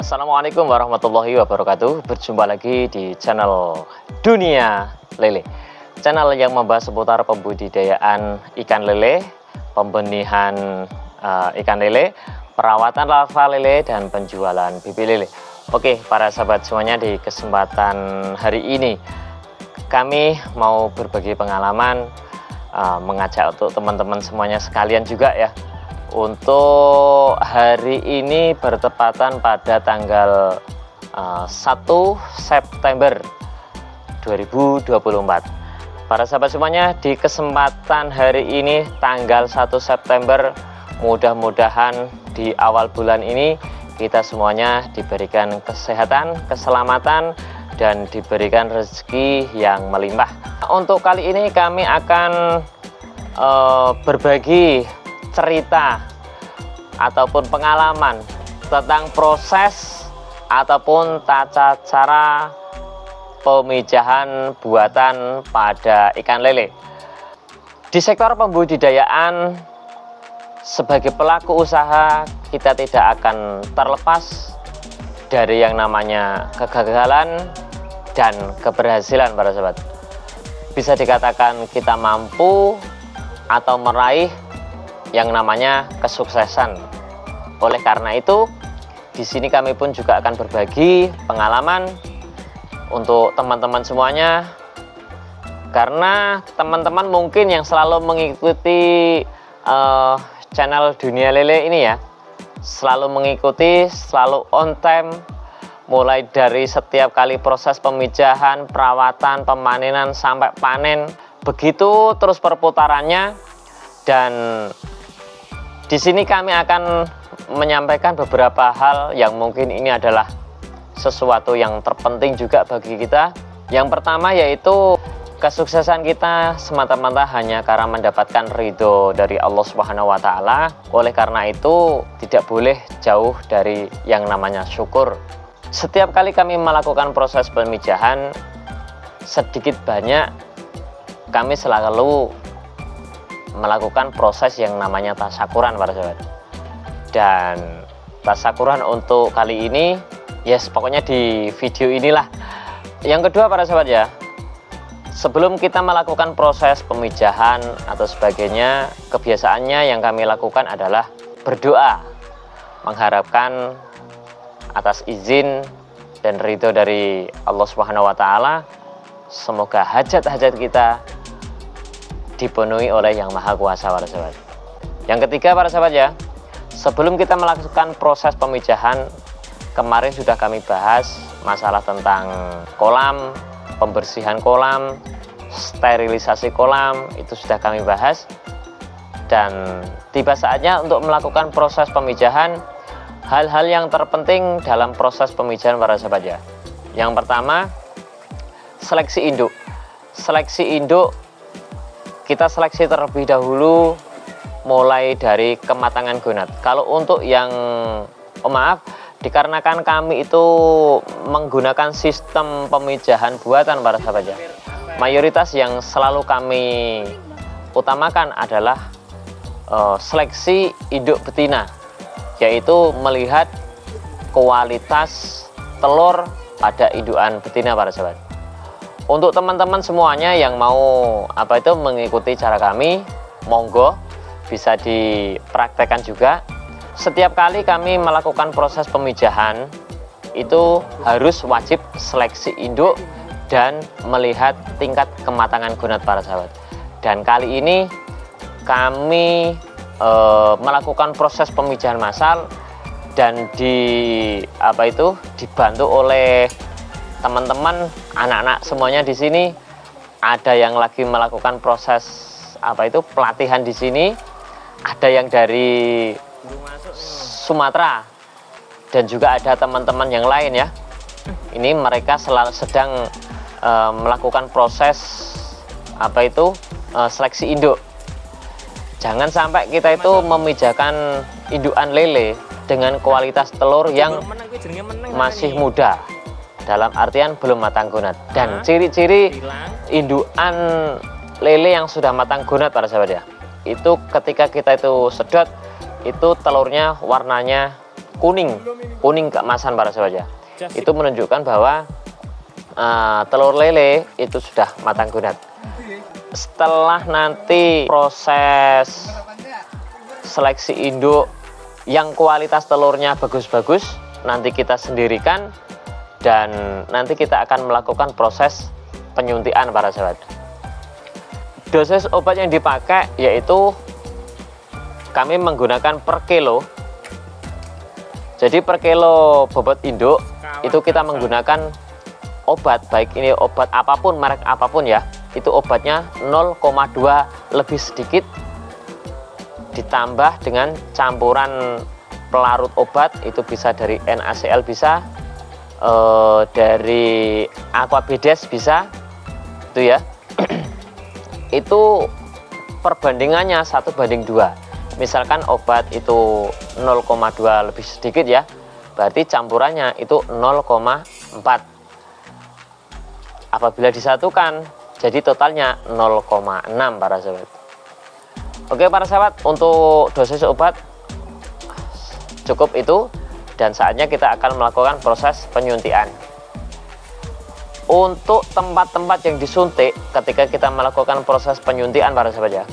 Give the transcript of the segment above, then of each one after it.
Assalamualaikum warahmatullahi wabarakatuh. Berjumpa lagi di channel Dunia Lele, channel yang membahas seputar pembudidayaan ikan lele, pembenihan ikan lele, perawatan larva lele, dan penjualan bibit lele. Oke, para sahabat semuanya, di kesempatan hari ini kami mau berbagi pengalaman, mengajak untuk teman-teman semuanya sekalian juga ya. Untuk hari ini bertepatan pada tanggal 1 September 2024. Para sahabat semuanya, di kesempatan hari ini tanggal 1 September, mudah-mudahan di awal bulan ini kita semuanya diberikan kesehatan, keselamatan, dan diberikan rezeki yang melimpah. Untuk kali ini kami akan berbagi cerita ataupun pengalaman tentang proses ataupun tata cara pemijahan buatan pada ikan lele. Di sektor pembudidayaan, sebagai pelaku usaha, kita tidak akan terlepas dari yang namanya kegagalan dan keberhasilan, para sahabat. Bisa dikatakan kita mampu atau meraih yang namanya kesuksesan. Oleh karena itu, di sini kami pun juga akan berbagi pengalaman untuk teman-teman semuanya, karena teman-teman mungkin yang selalu mengikuti channel Dunia Lele ini ya, selalu mengikuti, selalu on time, mulai dari setiap kali proses pemijahan, perawatan, pemanenan sampai panen, begitu terus perputarannya. Dan di sini kami akan menyampaikan beberapa hal yang mungkin ini adalah sesuatu yang terpenting juga bagi kita. Yang pertama yaitu kesuksesan kita semata-mata hanya karena mendapatkan ridho dari Allah Subhanahu wa Ta'ala. Oleh karena itu tidak boleh jauh dari yang namanya syukur. Setiap kali kami melakukan proses pemijahan, sedikit banyak kami selalu melakukan proses yang namanya tasyakuran, para sahabat. Dan tasyakuran untuk kali ini, yes, pokoknya di video inilah. Yang kedua, para sahabat ya, sebelum kita melakukan proses pemijahan atau sebagainya, kebiasaannya yang kami lakukan adalah berdoa, mengharapkan atas izin dan ridho dari Allah Subhanahu wa Ta'ala, semoga hajat-hajat kita dipenuhi oleh Yang Maha Kuasa, para sahabat. Yang ketiga, para sahabat ya, sebelum kita melakukan proses pemijahan, kemarin sudah kami bahas masalah tentang kolam, pembersihan kolam, sterilisasi kolam, itu sudah kami bahas. Dan tiba saatnya untuk melakukan proses pemijahan. Hal-hal yang terpenting dalam proses pemijahan, para sahabat ya, yang pertama, seleksi induk. Seleksi induk, kita seleksi terlebih dahulu mulai dari kematangan gonat. Kalau untuk yang maaf, dikarenakan kami itu menggunakan sistem pemijahan buatan, para sahabat ya, mayoritas yang selalu kami utamakan adalah seleksi induk betina, yaitu melihat kualitas telur pada indukan betina, para sahabat. Untuk teman-teman semuanya yang mau mengikuti cara kami, monggo bisa dipraktekkan juga. Setiap kali kami melakukan proses pemijahan, itu harus wajib seleksi induk dan melihat tingkat kematangan gonat, para sahabat. Dan kali ini kami melakukan proses pemijahan massal dan dibantu oleh teman-teman, anak-anak semuanya di sini. Ada yang lagi melakukan proses pelatihan di sini, ada yang dari Sumatera, dan juga ada teman-teman yang lain ya. Ini mereka sedang melakukan proses seleksi induk. Jangan sampai kita itu memijahkan indukan lele dengan kualitas telur yang masih muda, dalam artian belum matang gonat. Dan ciri-ciri indukan lele yang sudah matang gonat, para sahabat ya, itu ketika kita itu sedot, itu telurnya warnanya kuning keemasan para sahabat ya. Itu menunjukkan bahwa telur lele itu sudah matang gunat. Setelah nanti proses seleksi induk yang kualitas telurnya bagus-bagus, nanti kita sendirikan dan nanti kita akan melakukan proses penyuntikan para sahabat. Dosis obat yang dipakai yaitu kami menggunakan per kilo. Jadi per kilo bobot induk itu kita menggunakan obat, baik ini obat apapun, merek apapun ya, itu obatnya 0,2 lebih sedikit ditambah dengan campuran pelarut obat, itu bisa dari NaCl, bisa dari Aquabedes, bisa itu ya. Itu perbandingannya 1:2. Misalkan obat itu 0,2 lebih sedikit ya, berarti campurannya itu 0,4. Apabila disatukan jadi totalnya 0,6 para sahabat. Oke para sahabat, untuk dosis obat cukup itu dan saatnya kita akan melakukan proses penyuntikan. Untuk tempat-tempat yang disuntik ketika kita melakukan proses penyuntikan para sahabat ya,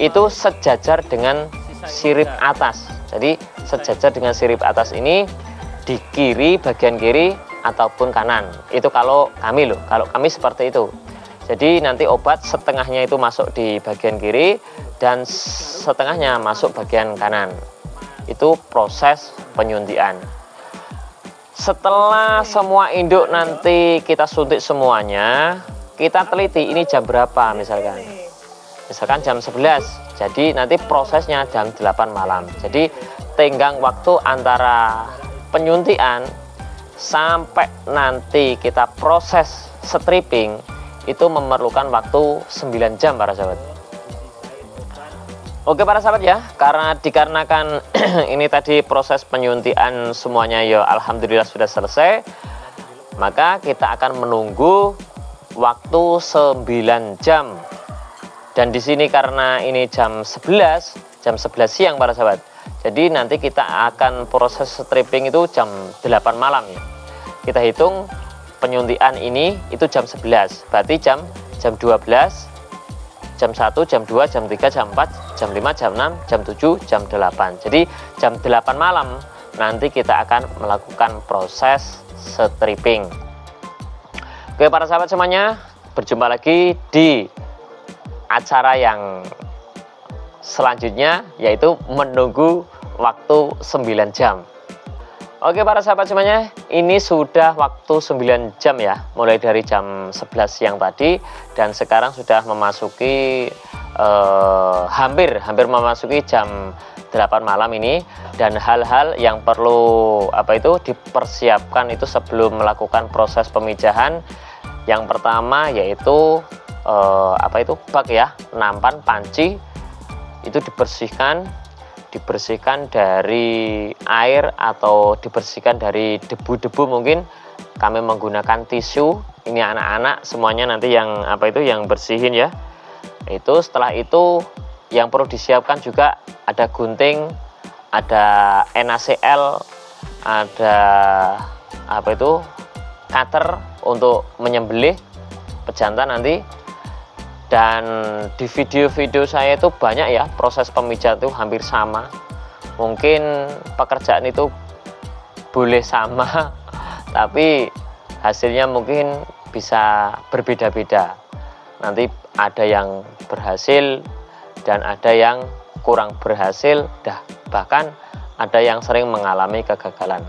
itu sejajar dengan sirip atas. Jadi sejajar dengan sirip atas ini di kiri, bagian kiri ataupun kanan. Itu kalau kami loh, kalau kami seperti itu. Jadi nanti obat setengahnya itu masuk di bagian kiri dan setengahnya masuk bagian kanan. Itu proses penyuntikan. Setelah semua induk nanti kita suntik semuanya, kita teliti ini jam berapa misalkan. Misalkan jam 11. Jadi nanti prosesnya jam 8 malam. Jadi tenggang waktu antara penyuntikan sampai nanti kita proses stripping itu memerlukan waktu 9 jam para sahabat. Oke para sahabat ya, dikarenakan ini tadi proses penyuntikan semuanya ya alhamdulillah sudah selesai, maka kita akan menunggu waktu 9 jam. Dan di sini karena ini jam 11 siang para sahabat. Jadi nanti kita akan proses stripping itu jam 8 malam ya. Kita hitung penyuntikan ini itu jam 11, berarti jam 12, jam 1, jam 2, jam 3, jam 4, jam 5, jam 6, jam 7, jam 8. Jadi jam 8 malam nanti kita akan melakukan proses stripping. Oke para sahabat semuanya, berjumpa lagi di acara yang selanjutnya, yaitu menunggu waktu 9 jam. Oke para sahabat semuanya, ini sudah waktu 9 jam ya, mulai dari jam 11 siang tadi dan sekarang sudah memasuki hampir memasuki jam 8 malam ini. Dan hal-hal yang perlu dipersiapkan itu sebelum melakukan proses pemijahan, yang pertama yaitu bak ya, nampan, panci itu dibersihkan dari air atau dibersihkan dari debu-debu. Mungkin kami menggunakan tisu, ini anak-anak semuanya nanti yang yang bersihin ya. Itu setelah itu yang perlu disiapkan juga ada gunting, ada NaCl, ada cutter untuk menyembelih pejantan nanti. Dan di video-video saya itu banyak ya, proses pemijat itu hampir sama. Mungkin pekerjaan itu boleh sama tapi hasilnya mungkin bisa berbeda-beda. Nanti ada yang berhasil dan ada yang kurang berhasil, bahkan ada yang sering mengalami kegagalan.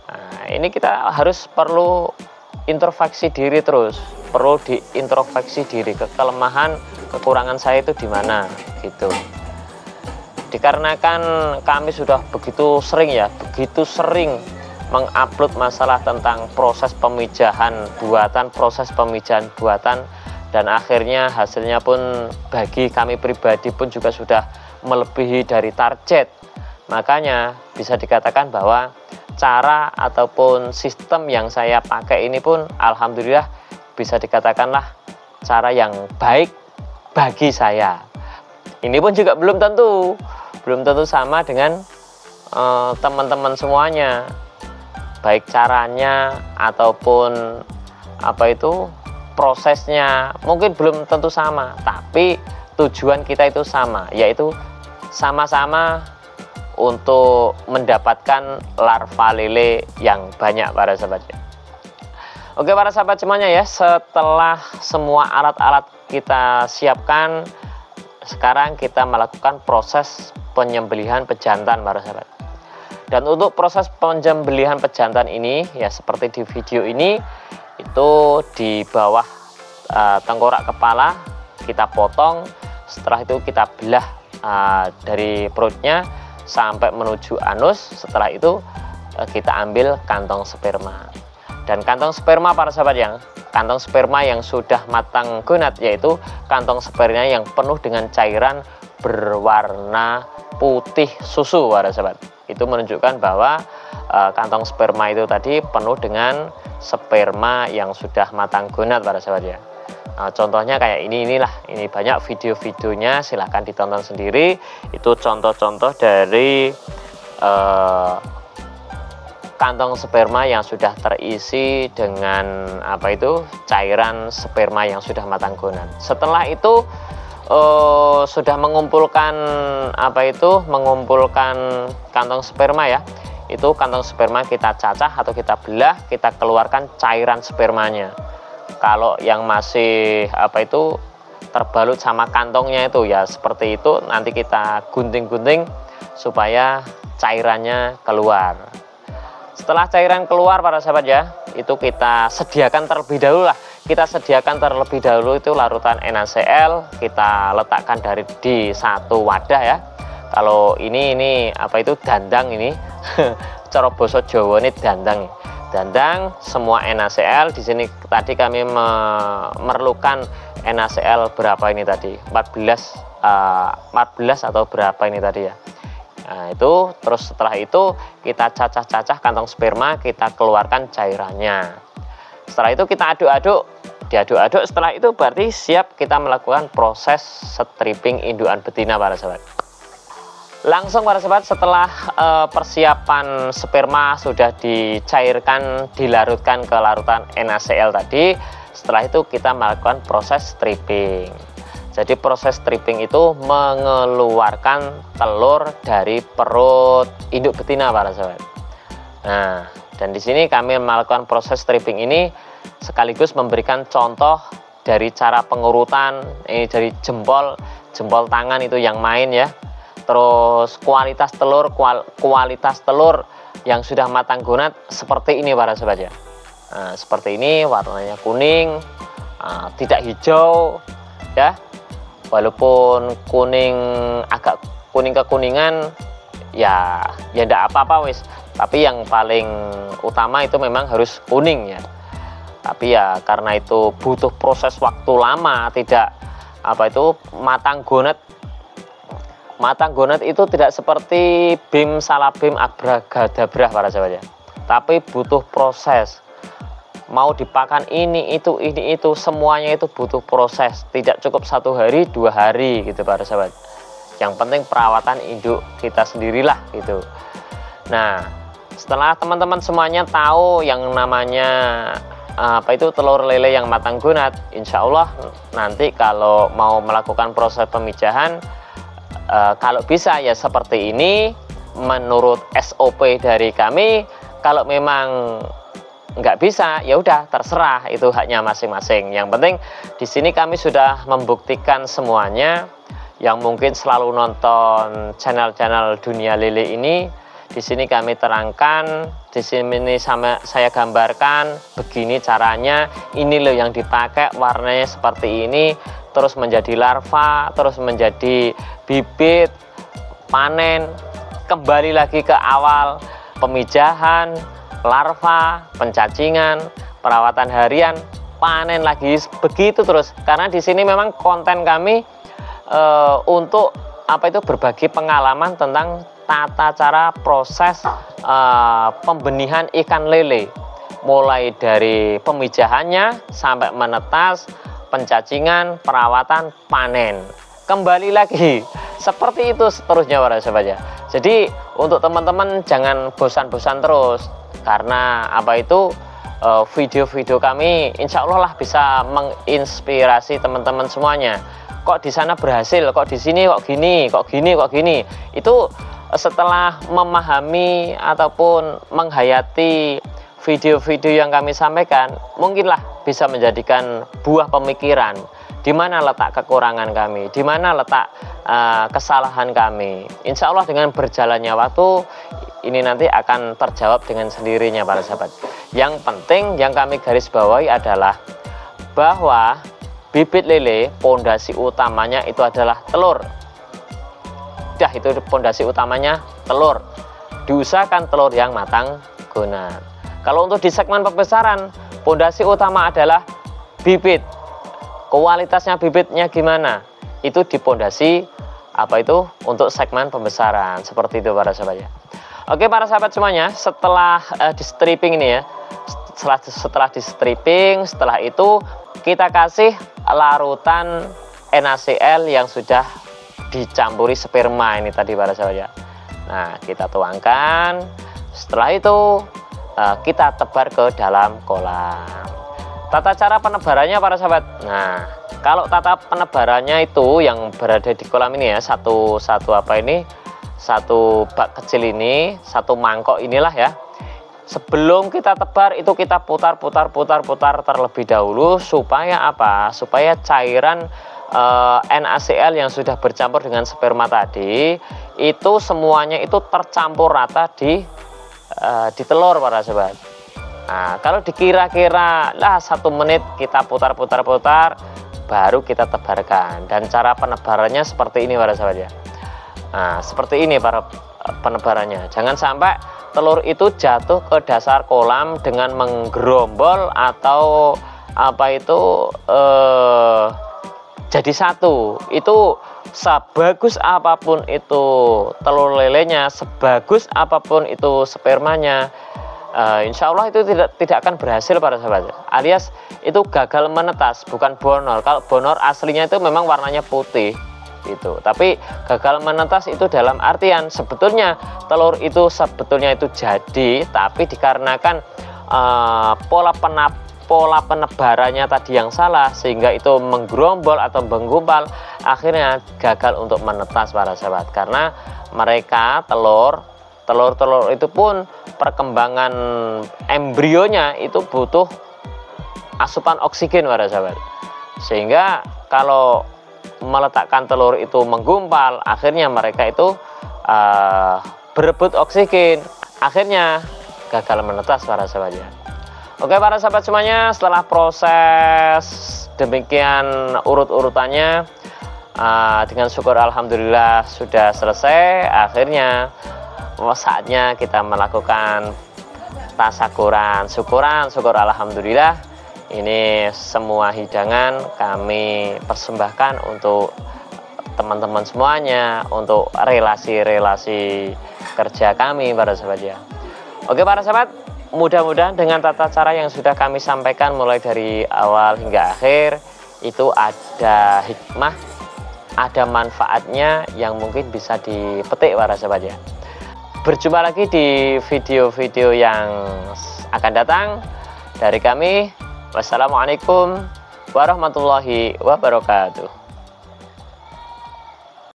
Nah, ini kita perlu introspeksi diri terus, perlu diintrospeksi diri, kelemahan, kekurangan saya itu di mana gitu. Dikarenakan kami sudah begitu sering mengupload masalah tentang proses pemijahan buatan, dan akhirnya hasilnya pun bagi kami pribadi pun juga sudah melebihi dari target. Makanya bisa dikatakan bahwa cara ataupun sistem yang saya pakai ini pun alhamdulillah bisa dikatakanlah cara yang baik bagi saya. Ini pun juga belum tentu sama dengan teman-teman semuanya, baik caranya ataupun prosesnya mungkin belum tentu sama, tapi tujuan kita itu sama, yaitu sama-sama untuk mendapatkan larva lele yang banyak para sahabat. Oke para sahabat semuanya ya, setelah semua alat-alat kita siapkan, sekarang kita melakukan proses penyembelihan pejantan para sahabat. Dan untuk proses penyembelihan pejantan ini ya seperti di video ini, itu di bawah tengkorak kepala kita potong, setelah itu kita belah dari perutnya sampai menuju anus. Setelah itu kita ambil kantong sperma. Dan kantong sperma para sahabat kantong sperma yang sudah matang gonad, yaitu kantong sperma yang penuh dengan cairan berwarna putih susu para sahabat. Itu menunjukkan bahwa kantong sperma itu tadi penuh dengan sperma yang sudah matang gonad para sahabat ya. Nah, contohnya kayak ini banyak video-videonya, silahkan ditonton sendiri. Itu contoh-contoh dari kantong sperma yang sudah terisi dengan cairan sperma yang sudah matang gonad. Setelah itu sudah mengumpulkan kantong sperma ya, itu kantong sperma kita cacah atau kita belah, kita keluarkan cairan spermanya. Kalau yang masih terbalut sama kantongnya itu ya seperti itu, nanti kita gunting-gunting supaya cairannya keluar. Setelah cairan keluar para sahabat ya, itu kita sediakan terlebih dahulu itu larutan NaCl, kita letakkan di satu wadah ya. Kalau ini dandang ini cara basa Jawa ini dandang semua NaCl. Di sini tadi kami memerlukan NaCl berapa ini tadi, 14 atau berapa ini tadi ya. Nah itu terus setelah itu kita cacah-cacah kantong sperma, kita keluarkan cairannya. Setelah itu kita diaduk-aduk, setelah itu berarti siap kita melakukan proses stripping indukan betina para sahabat. Langsung para sahabat, setelah persiapan sperma sudah dicairkan, dilarutkan ke larutan NaCl tadi, setelah itu kita melakukan proses stripping. Jadi proses stripping itu mengeluarkan telur dari perut induk betina para sahabat. Nah, dan di sini kami melakukan proses stripping ini sekaligus memberikan contoh dari cara pengurutan ini dari jempol tangan itu yang main ya. Terus kualitas telur yang sudah matang gonad seperti ini para sahabat ya. Nah, seperti ini warnanya kuning, tidak hijau ya. Walaupun agak kuning kekuningan ya enggak apa-apa wis, tapi yang paling utama itu memang harus kuning ya. Tapi ya karena itu butuh proses waktu lama, tidak matang gonad itu tidak seperti bim salabim abracadabra para sahabat ya, tapi butuh proses. Mau dipakan ini itu semuanya itu butuh proses, tidak cukup 1 hari 2 hari gitu para sahabat. Yang penting perawatan induk kita sendirilah gitu. Nah setelah teman-teman semuanya tahu yang namanya telur lele yang matang gonad, insya Allah nanti kalau mau melakukan proses pemijahan, kalau bisa ya seperti ini menurut SOP dari kami. Kalau memang nggak bisa ya udah terserah, itu haknya masing-masing. Yang penting di sini kami sudah membuktikan semuanya. Yang mungkin selalu nonton channel-channel Dunia Lele ini, di sini kami terangkan, di sini saya gambarkan begini caranya, ini loh yang dipakai, warnanya seperti ini, terus menjadi larva, terus menjadi bibit, panen, kembali lagi ke awal pemijahan, larva, pencacingan, perawatan harian, panen lagi, begitu terus. Karena di sini memang konten kami untuk berbagi pengalaman tentang tata cara proses pembenihan ikan lele, mulai dari pemijahannya sampai menetas, pencacingan, perawatan, panen, kembali lagi seperti itu seterusnya para sahabat ya. Jadi untuk teman-teman jangan bosan-bosan terus, karena apa itu video-video kami insya Allah lah bisa menginspirasi teman-teman semuanya. Kok di sana berhasil, kok di sini kok gini, kok gini, kok gini. Itu setelah memahami ataupun menghayati video-video yang kami sampaikan, mungkinlah bisa menjadikan buah pemikiran di mana letak kekurangan kami, di mana letak kesalahan kami. Insya Allah dengan berjalannya waktu ini nanti akan terjawab dengan sendirinya para sahabat. Yang penting yang kami garis bawahi adalah bahwa bibit lele pondasi utamanya itu adalah telur. Dah, itu pondasi utamanya telur. Diusahakan telur yang matang guna. Kalau untuk di segmen pembesaran, pondasi utama adalah bibit. Kualitasnya bibitnya gimana? Itu di pondasi apa itu untuk segmen pembesaran. Seperti itu para sahabat ya. Oke para sahabat semuanya, setelah di stripping ini ya, setelah di stripping, setelah itu kita kasih larutan NaCl yang sudah dicampuri sperma ini tadi para sahabat ya. Nah, kita tuangkan. Setelah itu kita tebar ke dalam kolam. Tata cara penebarannya para sahabat. Nah, kalau tata penebarannya itu yang berada di kolam ini ya, satu bak kecil ini, satu mangkok inilah ya. Sebelum kita tebar itu kita putar terlebih dahulu supaya apa? Supaya cairan NaCl yang sudah bercampur dengan sperma tadi itu semuanya itu tercampur rata di telur para sahabat. Nah, kalau dikira-kira lah 1 menit kita putar baru kita tebarkan. Dan cara penebarannya seperti ini para sahabat ya. Nah, seperti ini para penebarannya. Jangan sampai telur itu jatuh ke dasar kolam dengan menggerombol atau apa itu jadi satu. Itu sebagus apapun itu telur lelenya, sebagus apapun itu spermanya, insya Allah itu tidak akan berhasil para sahabat. Alias itu gagal menetas, bukan bonor. Kalau bonor aslinya itu memang warnanya putih gitu. Tapi gagal menetas itu dalam artian sebetulnya telur itu sebetulnya itu jadi, tapi dikarenakan pola penebarannya tadi yang salah sehingga itu menggerombol atau menggumpal, akhirnya gagal untuk menetas para sahabat. Karena mereka telur itu pun perkembangan embrionya itu butuh asupan oksigen para sahabat. Sehingga kalau meletakkan telur itu menggumpal, akhirnya mereka itu berebut oksigen, akhirnya gagal menetas para sahabat ya. Oke para sahabat semuanya, setelah proses demikian urut-urutannya, dengan syukur alhamdulillah sudah selesai. Akhirnya saatnya kita melakukan tasakuran, syukur alhamdulillah. Ini semua hidangan kami persembahkan untuk teman-teman semuanya, untuk relasi-relasi kerja kami para sahabat ya. Oke para sahabat, mudah-mudahan dengan tata cara yang sudah kami sampaikan mulai dari awal hingga akhir itu ada hikmah, ada manfaatnya yang mungkin bisa dipetik para sahabat ya. Berjumpa lagi di video-video yang akan datang dari kami. Wassalamualaikum warahmatullahi wabarakatuh.